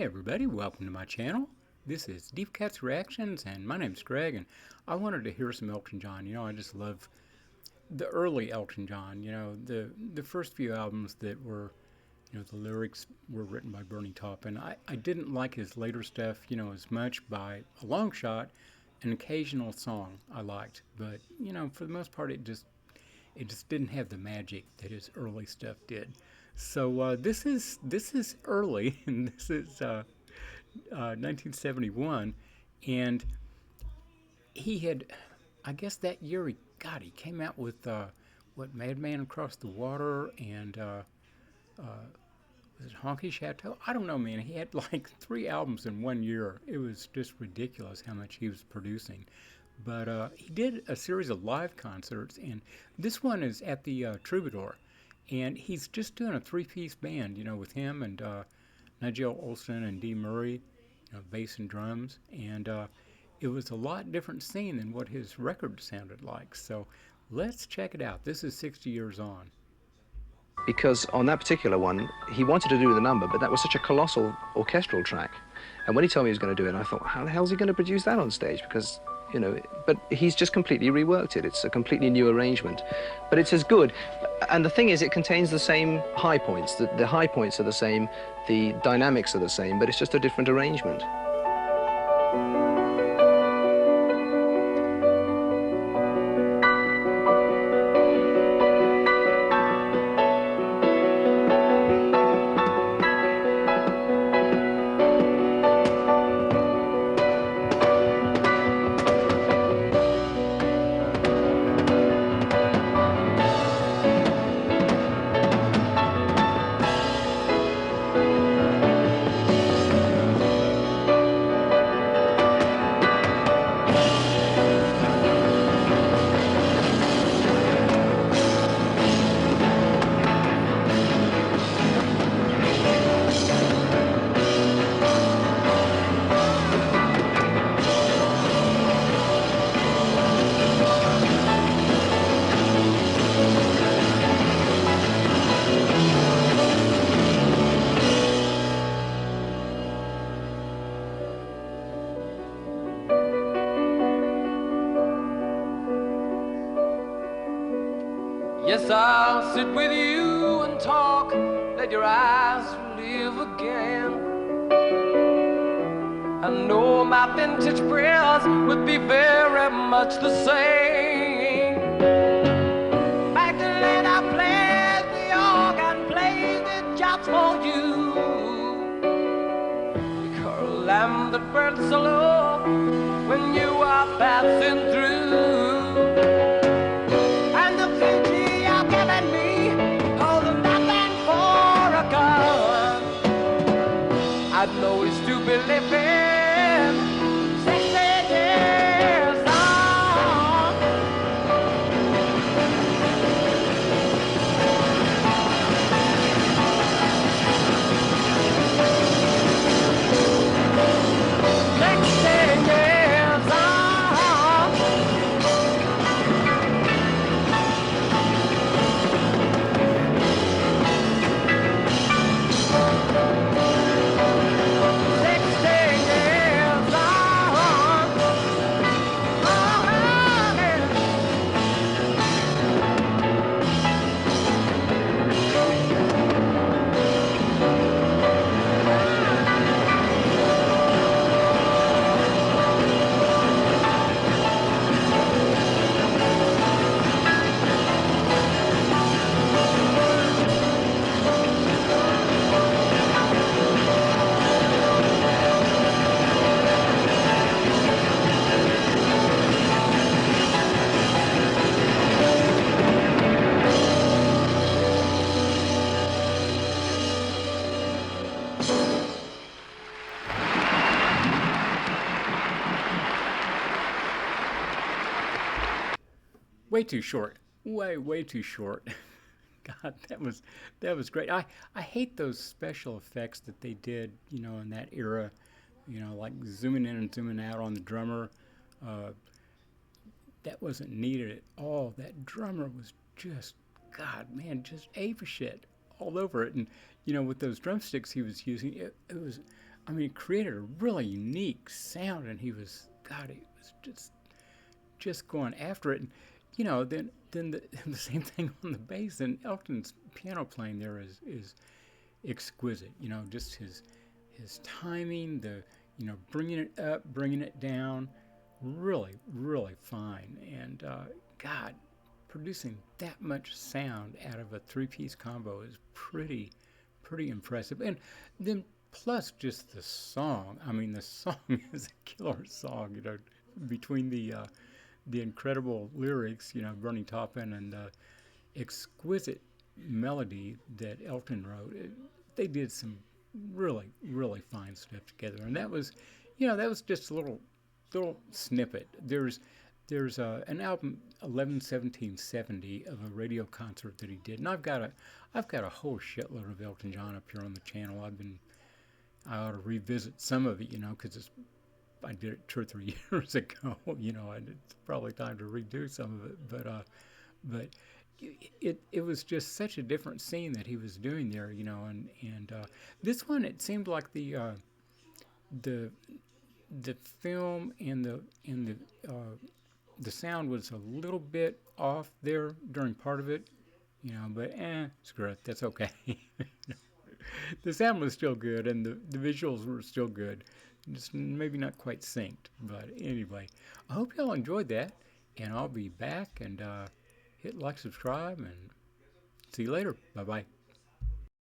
Hey everybody, welcome to my channel. This is Deep Cuts Reactions, and my name's Greg, and I wanted to hear some Elton John. I just love the early Elton John. The first few albums that were, the lyrics were written by Bernie Taupin. I didn't like his later stuff, as much by a long shot. An occasional song I liked, but for the most part, it just didn't have the magic that his early stuff did. So this is early, and this is 1971, and he had, I guess that year he came out with what, Madman Across the Water, and was it Honky Chateau? I don't know, man. He had like 3 albums in one year. It was just ridiculous how much he was producing. But he did a series of live concerts, and this one is at the Troubadour. And he's just doing a 3-piece band, with him and Nigel Olsson and Dee Murray, bass and drums. And it was a lot different scene than what his record sounded like. So let's check it out. This is 60 Years On. Because on that particular one, he wanted to do the number, but that was such a colossal orchestral track. And when he told me he was going to do it, I thought, how the hell is he going to produce that on stage? Because, but he's just completely reworked it. It's a completely new arrangement. But it's as good. And the thing is, it contains the same high points. The high points are the same, the dynamics are the same, but it's just a different arrangement. Yes, I'll sit with you and talk, let your eyes live again. I know my vintage prayers would be very much the same. Back then I played the organ, played it just for you. The coral lamb that burns so low when you are passing through. I know it's to be living 60 years on. Way too short. Way too short. God, that was great. I hate those special effects that they did, in that era, like zooming in and zooming out on the drummer. That wasn't needed at all. That drummer was just, God, man, just ape shit all over it. And, with those drumsticks he was using, it was, I mean, it created a really unique sound, and he was, God, he was just going after it. And, then the same thing on the bass. And Elton's piano playing there is exquisite. Just his timing, bringing it up, bringing it down, really, really fine. And God, producing that much sound out of a three-piece combo is pretty impressive. And then plus just the song. I mean, the song is a killer song. Between the incredible lyrics, Bernie Taupin, and the exquisite melody that Elton wrote. They did some really, really fine stuff together, and that was just a little snippet. There's an album 11/17/70 of a radio concert that he did, and I've got a whole shitload of Elton John up here on the channel. I ought to revisit some of it, because I did it 2 or 3 years ago. It's probably time to redo some of it, but it was just such a different scene that he was doing there, and this one, it seemed like the film and the sound was a little bit off there during part of it, but screw it, that's okay. The sound was still good, and the visuals were still good, just maybe not quite synced. But anyway, I hope y'all enjoyed that, and I'll be back, and hit like, subscribe, and see you later. Bye bye.